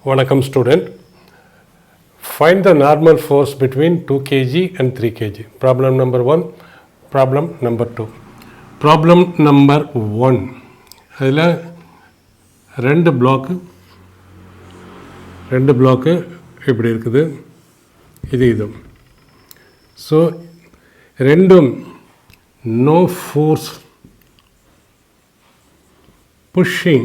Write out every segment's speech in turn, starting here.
Vanakkam student. Find the normal force between 2 kg and 3 kg. Problem number 1, problem number 2. Problem number 1. அதில் ரெண்டு block இப்படி இருக்குது, இது. So ரெண்டும் no force pushing.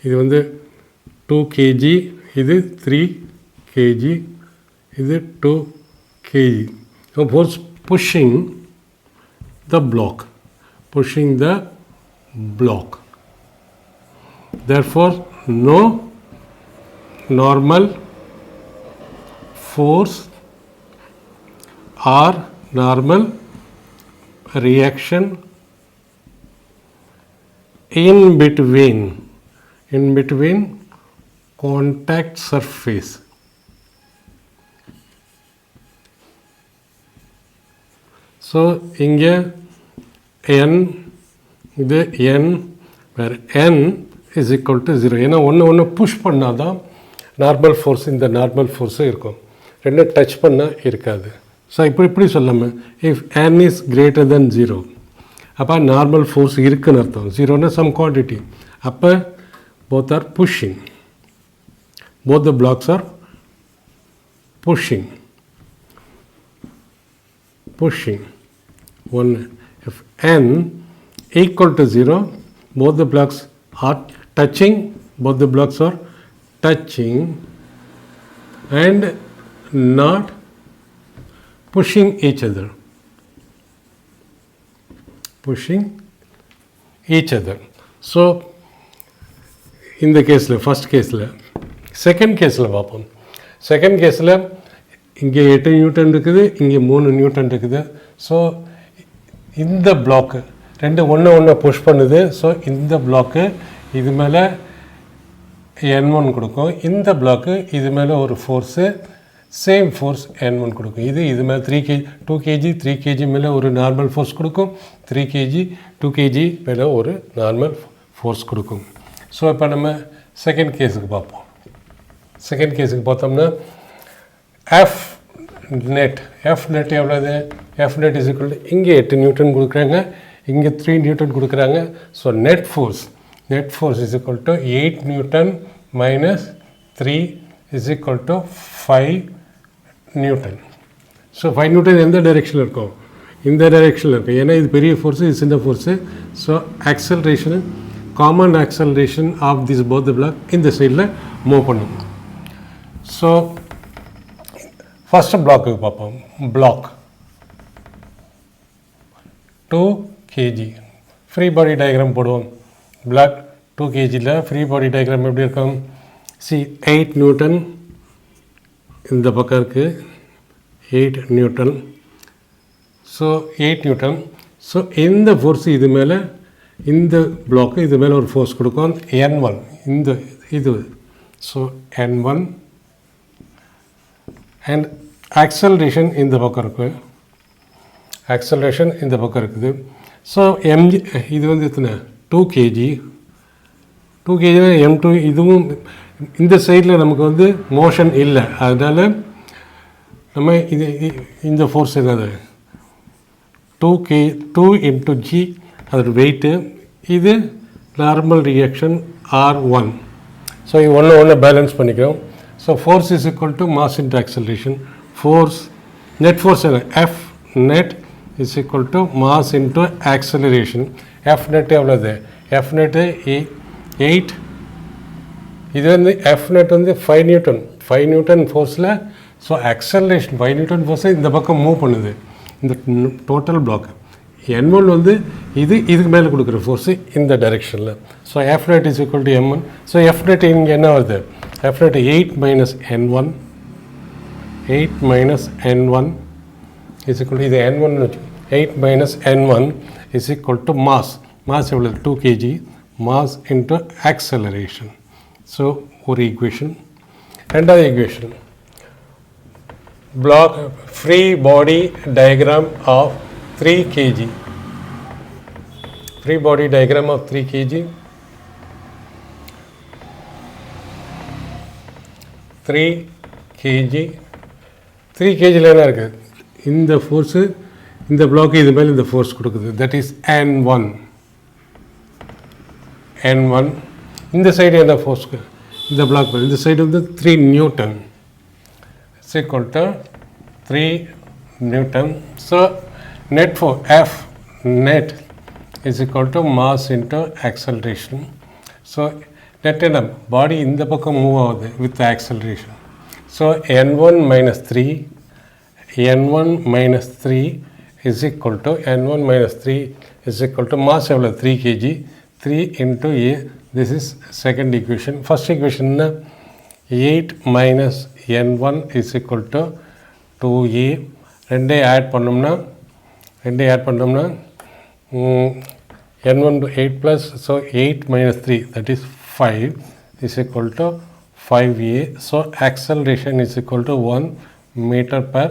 இது வந்து 2 kg, இது 3 kg, இது 2 kg. So force pushing the block. Therefore, no normal force or normal reaction in between contact surface. So இங்கே n, இது n, where n is equal to 0. ஏன்னா ஒன்று push பண்ணால் தான் நார்மல் ஃபோர்ஸ், இந்த நார்மல் ஃபோர்ஸும் இருக்கும். ரெண்டு டச் பண்ணால் இருக்காது. ஸோ இப்படி சொல்லாமல் if n is greater than 0, அப்போ நார்மல் ஃபோர்ஸ் இருக்குன்னு அர்த்தம். 0னா சம் குவான்டிட்டி. அப்போ both are pushing. Both the blocks are pushing. One, if n equal to 0, both the blocks are touching. And not pushing each other. So இந்த கேஸில், first கேஸில், second கேஸில் பார்ப்போம். Second கேஸில் இங்கே 8 நியூட்டன் இருக்குது, இங்கே 3 நியூட்டன் இருக்குது. ஸோ இந்த பிளாக்கு ரெண்டு ஒன்று புஷ் பண்ணுது. ஸோ இந்த பிளாக்கு இது மேலே n1 கொடுக்கும், இந்த பிளாக்கு இது மேலே ஒரு ஃபோர்ஸு, சேம் ஃபோர்ஸ் n1 கொடுக்கும். இது மேலே 2 kg 3 kg மேலே ஒரு நார்மல் ஃபோர்ஸ் கொடுக்கும், 3 kg 2 kg மேலே ஒரு நார்மல் ஃபோர்ஸ் கொடுக்கும். ஸோ இப்போ நம்ம செகண்ட் கேஸுக்கு பார்ப்போம். செகண்ட் கேஸுக்கு பார்த்தோம்னா எஃப் நெட் எவ்வளோது? F net is equal to, இங்கே 8 நியூட்டன் கொடுக்குறாங்க, இங்கே 3 நியூட்டன் கொடுக்குறாங்க. So net force is equal to 8 newton minus 3 is equal to 5 newton. So 5 newton எந்த டைரெக்ஷனில் இருக்கும்? இந்த டைரெக்ஷனில் இருக்கும். ஏன்னா இது பெரிய ஃபோர்ஸு, இது சின்ன force. So acceleration, common acceleration of this both block இந்த சைடில் மூவ் பண்ணும். ஸோ ஃபஸ்ட்டு பிளாக்குக்கு பார்ப்போம். Block 2 kg free body diagram போடுவோம். பிளாக் 2 kgயில் ஃப்ரீ பாடி டயக்ராம் எப்படி இருக்கும்? 8 நியூட்டன் இந்த பக்கம் இருக்குது, 8 நியூட்டன். So 8 newton. ஸோ இந்த ஃபோர்ஸ் இது மேலே, இந்த பிளாக்கு இது மேலே ஒரு ஃபோர்ஸ் கொடுக்கும், n1. இது ஸோ n1 அண்ட் ஆக்சலரேஷன் இந்த பக்கம் இருக்குது. ஸோ இது வந்து எத்தனை? 2 kg m2. இதுவும் இந்த சைடில் நமக்கு வந்து மோஷன் இல்லை, அதனால் நம்ம இந்த ஃபோர்ஸ் என்னது? 2 into g, அதோட வெயிட்டு. இது நார்மல் ரியாக்ஷன் R1. ஸோ இது ஒன்று பேலன்ஸ் பண்ணிக்கிறோம். So force is equal to mass into acceleration. Net force என்ன? F net is equal to mass into acceleration. F net எவ்வளோது? F net 8. இது வந்து எஃப் நெட் வந்து 5 நியூட்டன் ஃபோர்ஸில். ஸோ ஆக்சலரேஷன் 5 நியூட்டன் ஃபோர்ஸை இந்த பக்கம் மூவ் பண்ணுது, இந்த டோட்டல் பிளாக். n1 வந்து இதுக்கு மேலே கொடுக்குற ஃபோர்ஸு இந்த டைரெக்ஷனில். So F net is equal to m1. So F net இங்கே என்ன வருது? F net 8 minus n1 is equal to, இது n1 வச்சு 8 minus n1 is equal to mass எவ்வளோ? 2 kg mass into acceleration. So ஒரு ஈக்குவேஷன். ரெண்டாவது equation, block free body diagram of 3 kg. Free body diagram of 3 kg. 3 kg 3 kgல என்ன இருக்குது இந்த force இந்த block இது மேலே இந்த ஃபோர்ஸ் கொடுக்குது தட் இஸ் N1 இந்த சைடு என்ன ஃபோர்ஸ்க்கு இந்த பிளாக் இந்த சைடு வந்து 3 Newton is equal to 3 Newton so net four F net is equal to mass into acceleration so net என்ன பாடி இந்த பக்கம் மூவ் ஆகுது with acceleration so N1 minus 3 is equal to N1 minus 3 is equal to mass எவ்வளோ 3 kg 3 into A this is second equation first equation 8 minus N1 is equal to 2A ரெண்டே add பண்ணோம்னா N1 to 8 plus so 8 minus 3 that is 5 is equal to 5A so acceleration is equal to 1 meter per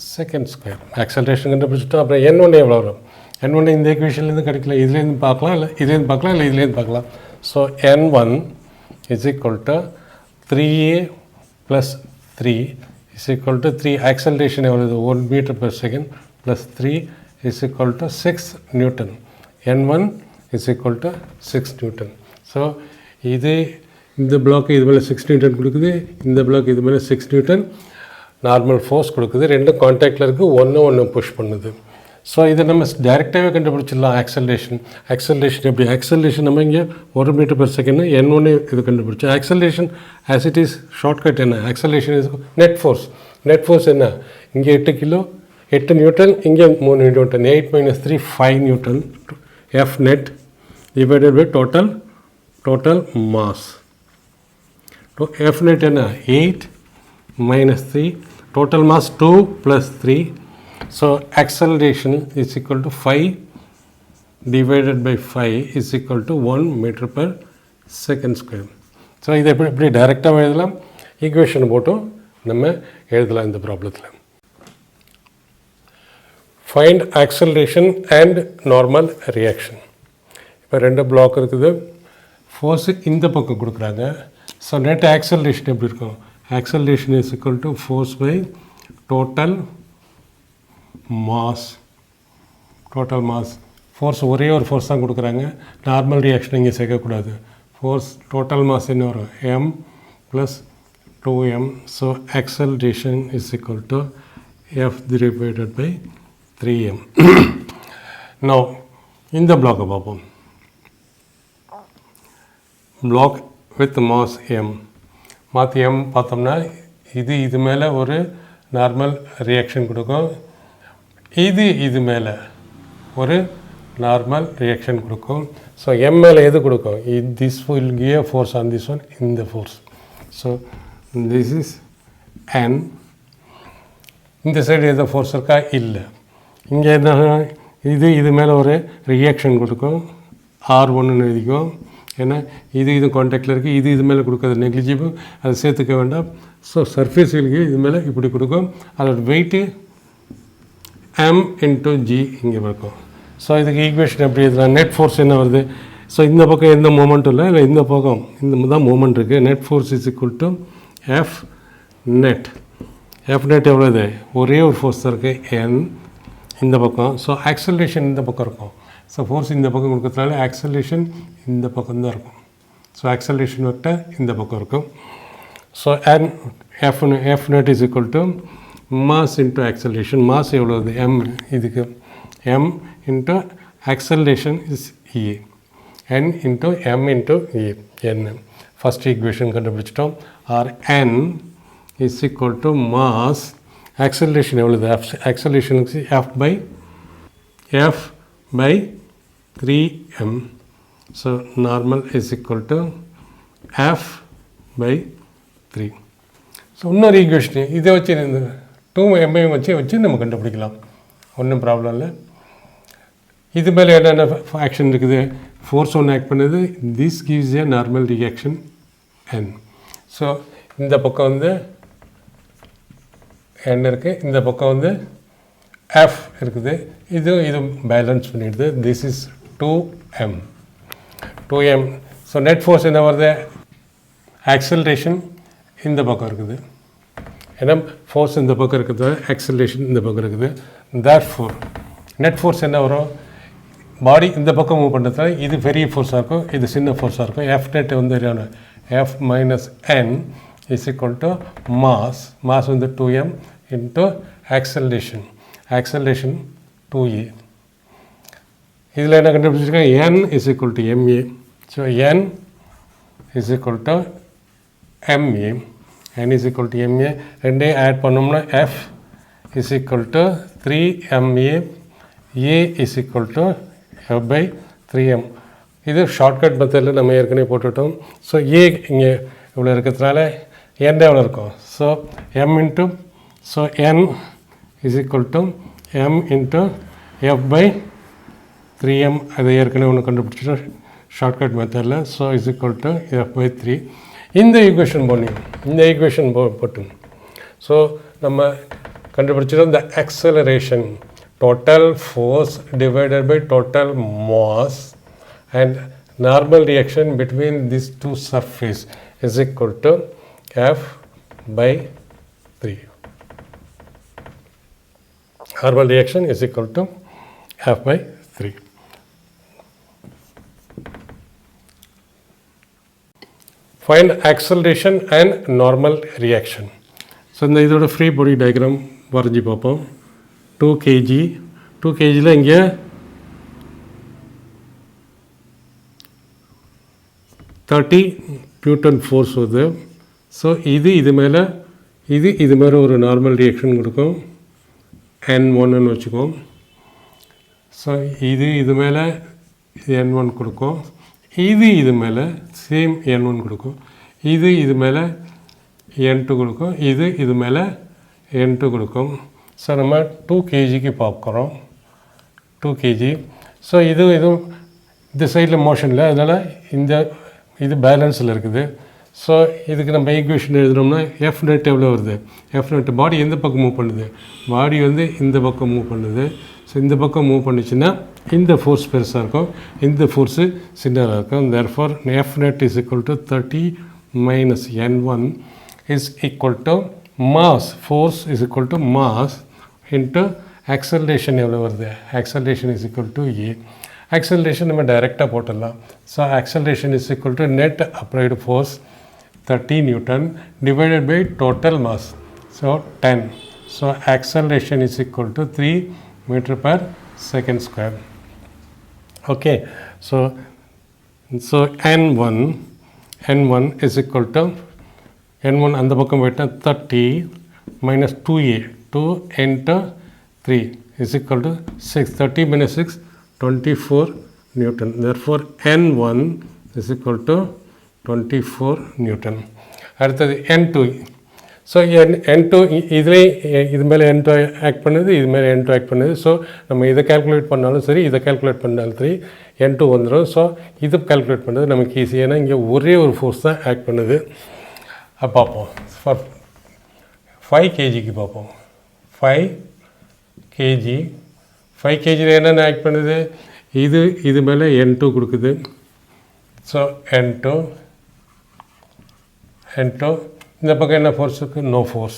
second square acceleration கண்டுபிடிச்சிட்டோம் அப்புறம் N1 எவ்வளோ வரும் N1 இந்த ஈக்குவேஷன்லேருந்து கிடைக்கல இதுலேருந்து பார்க்கலாம் இல்லை இதுலேருந்து பார்க்கலாம் so N1 is equal to 3A plus 3 is equal to 3 acceleration எவ்வளவு 1 meter per second plus 3 is equal to 6 Newton N1 is equal to 6 Newton so இது இந்த பிளாக்கு இது மேலே 6 நியூட்டன் கொடுக்குது இந்த பிளாக் இது மேலே 6 நியூட்டன் நார்மல் ஃபோர்ஸ் கொடுக்குது ரெண்டு கான்டாக்டில் இருக்குது ஒன்று புஷ் பண்ணுது ஸோ இதை நம்ம டைரெக்டாகவே கண்டுபிடிச்சிடலாம் ஆக்சலரேஷன் எப்படி ஆக்சலரேஷன் நம்ம இங்கே 1 மீட்டர் பெர் செகண்ட் N1 இது கண்டுபிடிச்சோம் acceleration as it is shortcut என்ன ஆக்சலரேஷன் இஸ் நெட் ஃபோர்ஸ் என்ன இங்கே 8 நியூட்டன் இங்கே 3 Newton 8 minus 3 5 Newton F net divided by total mass so F net என்ன 8 minus 3 total mass 2 plus 3 so acceleration is equal to 5 divided by 5 is equal to 1 meter per second square so இதை எப்படி டைரெக்டாக எழுதலாம் equation போட்டும் நம்ம எழுதலாம் இந்த ப்ராப்ளத்தில் find acceleration and normal reaction இப்போ ரெண்டு பிளாக் இருக்குது ஃபோர்ஸு இந்த பக்கம் கொடுக்குறாங்க ஸோ நெட் ஆக்சலரேஷன் எப்படி இருக்கும் acceleration is equal to force by total mass force ஒரே ஒரு ஃபோர்ஸ் தான் கொடுக்குறாங்க நார்மல் ரியாக்ஷன் இங்கே சேர்க்கக்கூடாது ஃபோர்ஸ் டோட்டல் மாஸ் என்ன வரும் m plus 2m so acceleration is equal to F divided by 3m now இந்த பிளாக்கை பார்ப்போம் பிளாக் வித் மாஸ் m மாற்றி m பார்த்தோம்னா இது மேலே ஒரு நார்மல் ரியாக்ஷன் கொடுக்கும் இது மேலே ஒரு நார்மல் ரியாக்ஷன் கொடுக்கும் ஸோ m மேலே எது கொடுக்கும் this will give a force on this one இந்த force so this is n இந்த சைடு எந்த ஃபோர்ஸ் இருக்கா இல்லை இங்கே என்ன இது மேலே ஒரு ரியாக்ஷன் கொடுக்கும் R1 எழுதிக்கும் ஏன்னா இது கான்டாக்டில் இருக்குது இது மேலே கொடுக்காது நெக்லிஜிபிள் அதை சேர்த்துக்க வேண்டாம் ஸோ சர்ஃபேஸ் வில்கி இது மேலே இப்படி கொடுக்கும் அதோட வெயிட்டு m into g இங்கே இருக்கும் ஸோ இதுக்கு ஈக்குவேஷன் எப்படி எழுதலாம் நெட் ஃபோர்ஸ் என்ன வருது ஸோ இந்த பக்கம் எந்த மூமெண்ட்டும் இல்லை இந்த பக்கம் இந்த தான் மூமெண்ட் இருக்குது net force is equal to F net எவ்வளோ இது ஒரே ஒரு ஃபோர்ஸ் தான் இருக்குது n இந்த பக்கம் ஸோ ஆக்சலரேஷன் இந்த பக்கம் இருக்கும் ஸோ ஃபோர்ஸ் இந்த பக்கம் கொடுக்கறதுனால ஆக்சலரேஷன் இந்த பக்கம் தான் இருக்கும் ஸோ ஆக்சலரேஷன் வெக்டர் இந்த பக்கம் இருக்கும் so F net is equal to mass into acceleration mass எவ்வளோ இது m இதுக்கு m into acceleration is E n into m into E n first equation கண்டுபிடிச்சிட்டோம் R n is equal to mass acceleration எவ்வளவு acceleration F by 3m so normal is equal to F by 3 so இன்னொரு equation இதை வச்சு இந்த 2m வச்சு நம்ம கண்டுபிடிக்கலாம் ஒன்றும் ப்ராப்ளம் இல்லை இது மேலே என்னென்ன ஆக்ஷன் இருக்குது ஃபோர்ஸ் ஒன்று ஆக்ட் பண்ணுது this gives A normal reaction n so இந்த பக்கம் வந்து n இருக்குது இந்த பக்கம் வந்து F இருக்குது இது பேலன்ஸ் பண்ணிடுது this is 2m so net force என்ன வருது ஆக்சலரேஷன் இந்த பக்கம் இருக்குது. ஏன்னா ஃபோர்ஸ் இந்த பக்கம் இருக்குது, ஆக்சலரேஷன் இந்த பக்கம் இருக்குது. தேர்ஃபோர் நெட் ஃபோர்ஸ் என்ன வரும்? பாடி இந்த பக்கம் மூவ் பண்ணுறதுனால இது பெரிய ஃபோர்ஸாக இருக்கும், இது சின்ன ஃபோர்ஸாக இருக்கும். எஃப் நெட் வந்து F minus N is equal to mass வந்து 2m இன்ட்டு ஆக்சலரேஷன் 2a. இதில் என்ன கண்டுபிடிச்சிருக்கேன்? n is equal to ma. So n is equal to ma. n is equal to ma. ரெண்டையும் ஆட் பண்ணோம்னா f is equal to 3ma. a is equal to f by 3m. இது shortcut மெத்தடில் நம்ம ஏற்கனவே போட்டுவிட்டோம். So a இங்கே இவ்வளோ இருக்கிறதுனால n எவ்வளோ இருக்கும்? So m into so n is equal to m into f by 3m. அதை ஏற்கனவே ஒன்று கண்டுபிடிச்சிட்டோம் ஷார்ட்கட் மெத்தடில். So is equal to f by 3. இந்த ஈக்குவேஷன் போட்டு ஸோ நம்ம கண்டுபிடிச்சிட்டோம் the acceleration, total force divided by total mass and normal reaction between these two surface is equal to f by 3. Normal reaction is equal to f by 3. Find acceleration and normal reaction. So இந்த இதோட free body diagram வரைஞ்சி பார்ப்போம். 2 kgல இங்கே 30 Newton force வருது. So இது மேலே ஒரு normal reaction கொடுக்கும், N1ன்னு வச்சுக்கோம். ஸோ இது மேலே N1 கொடுக்கும், இது மேலே சேம் N1 கொடுக்கும், இது மேலே N2 கொடுக்கும், இது மேலே N2 கொடுக்கும். ஸோ நம்ம 2 kgக்கு பார்க்குறோம். 2 kg. ஸோ இதுவும் இந்த சைடில் மோஷனில், அதனால் இது பேலன்ஸில் இருக்குது. ஸோ இதுக்கு நம்ம ஈக்குவேஷன் எழுதுனோம்னா எஃப் நெட் எவ்வளோ வருது? எஃப் நெட் பாடி எந்த பக்கம் மூவ் பண்ணுது? பாடி வந்து இந்த பக்கம் மூவ் பண்ணுது. ஸோ இந்த பக்கம் மூவ் பண்ணிச்சுன்னா இந்த ஃபோர்ஸ் பெருசாக இருக்கும், இந்த ஃபோர்ஸு சின்னதாக இருக்கும். Therefore F net is equal to 30 minus n1 is equal to mass, force is equal to mass into acceleration எவ்வளோ வருது? acceleration is equal to a. acceleration நம்ம டைரெக்டாக போட்டுடலாம். So acceleration is equal to net applied force 30 Newton divided by total mass, so 10. So acceleration is equal to 3 meter per second square. Okay, so n1 is equal to n1 அந்த பக்கம் போயிட்டா 30 minus 2a, 2 into 3 is equal to 6. 30 minus 6, 24 Newton. Therefore n1 is equal to 24 Newton. அடுத்தது n2. So n2 இது மேலே n2 act பண்ணுது, இது மேலே n2 act பண்ணுது. ஸோ நம்ம இதை கேல்குலேட் பண்ணாலும் சரி, இதை கேல்குலேட் பண்ணாலும் சரி, n2 வந்துடும். ஸோ இது கேல்குலேட் பண்ணுறது நமக்கு ஈஸி. ஏன்னா இங்கே ஒரே ஒரு ஃபோர்ஸ் தான் ஆக்ட் பண்ணுது. பார்ப்போம். ஃபார் 5 kgக்கு பார்ப்போம். 5 kgயில் என்னென்ன ஆக்ட் பண்ணுது? இது மேலே n2 கொடுக்குது. ஸோ n2 இந்த பக்கம் என்ன ஃபோர்ஸ் இருக்குது? No force.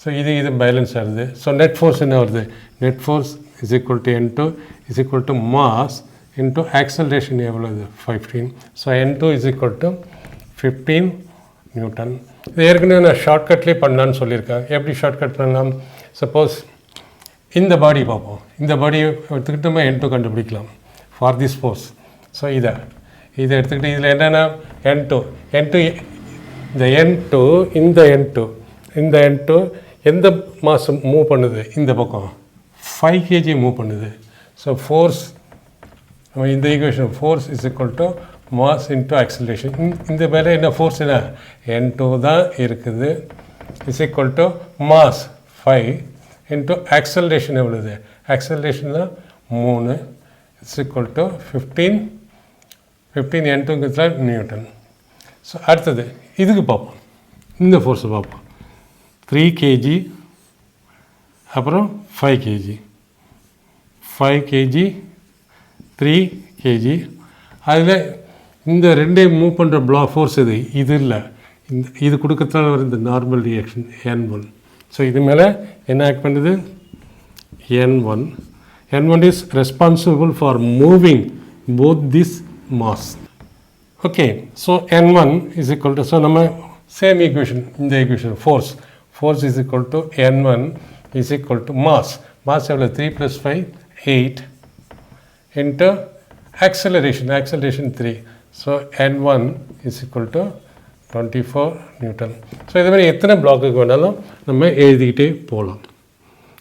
ஸோ இது பேலன்ஸ் ஆகுது. ஸோ நெட் ஃபோர்ஸ் என்ன வருது? Net force is equal to n2 is equal to mass into acceleration எவ்வளோது? 15. So n2 is equal to 15 newton. இது ஏற்கனவே நான் ஷார்ட்கட்லேயே பண்ணலான்னு சொல்லியிருக்கேன். எப்படி ஷார்ட்கட் பண்ணலாம்? சப்போஸ் இந்த பாடி பார்ப்போம். இந்த பாடியை எடுத்துக்கிட்டு நம்ம n2 கண்டுபிடிக்கலாம் ஃபார் திஸ் ஃபோர்ஸ். ஸோ இதை எடுத்துக்கிட்டு இதில் என்னென்னா n2 இந்த n2 எந்த மாதம் மூவ் பண்ணுது? இந்த பக்கம் 5 kg மூவ் பண்ணுது. ஸோ ஃபோர்ஸ் நம்ம இந்த equation force is equal to mass into acceleration. இந்த மேலே என்ன ஃபோர்ஸ் என்ன? n2 தான் இருக்குது. Is equal to mass 5 into acceleration எவ்வளோது? ஆக்சலரேஷன் தான் 3. இஸ் ஈக்குவல் டு 15 n2ங்கிறதுல நியூட்டன். ஸோ அடுத்தது இதுக்கு பார்ப்போம். இந்த ஃபோர்ஸை பார்ப்போம். 3 kg அப்புறம் 5 kg 3 kg. அதில் இந்த ரெண்டே மூவ் பண்ணுற ஃபோர்ஸ் இது இல்லை, இது கொடுக்கறதால வர இந்த நார்மல் ரியாக்ஷன் N1. ஸோ இது மேலே என்ன ஆக்ட் பண்ணுது N1. N1 is responsible for moving both this mass. Okay, so N1 is equal to, so நம்ம same equation, இந்த equation, force is equal to N1 is equal to mass எவ்வளோ 3 + 5 8 into acceleration 3. So N1 is equal to 24 Newton. So இது மாதிரி எத்தனை பிளாக்குக்கு வேணாலும் நம்ம எழுதிக்கிட்டே போகலாம்.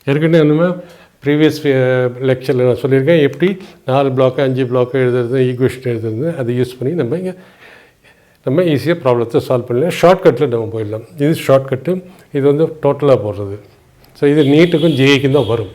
ஏற்கனவே நம்ம ப்ரீவியஸ் லெக்சரில் நான் சொல்லியிருக்கேன் எப்படி 4 பிளாக்கு 5 பிளாக்கு எழுதுறது, ஈக்குவேஷன் எழுதுறது, அதை யூஸ் பண்ணி நம்ம ஈஸியாக ப்ராப்ளத்தை சால்வ் பண்ணலாம். ஷார்ட்கட்டில் நம்ம போயிடலாம். இது ஷார்ட்கட்டு, இது வந்து டோட்டலாக போடுறது. ஸோ இது நீட்டுக்கும் ஜேஇக்கும் தான் வரும்.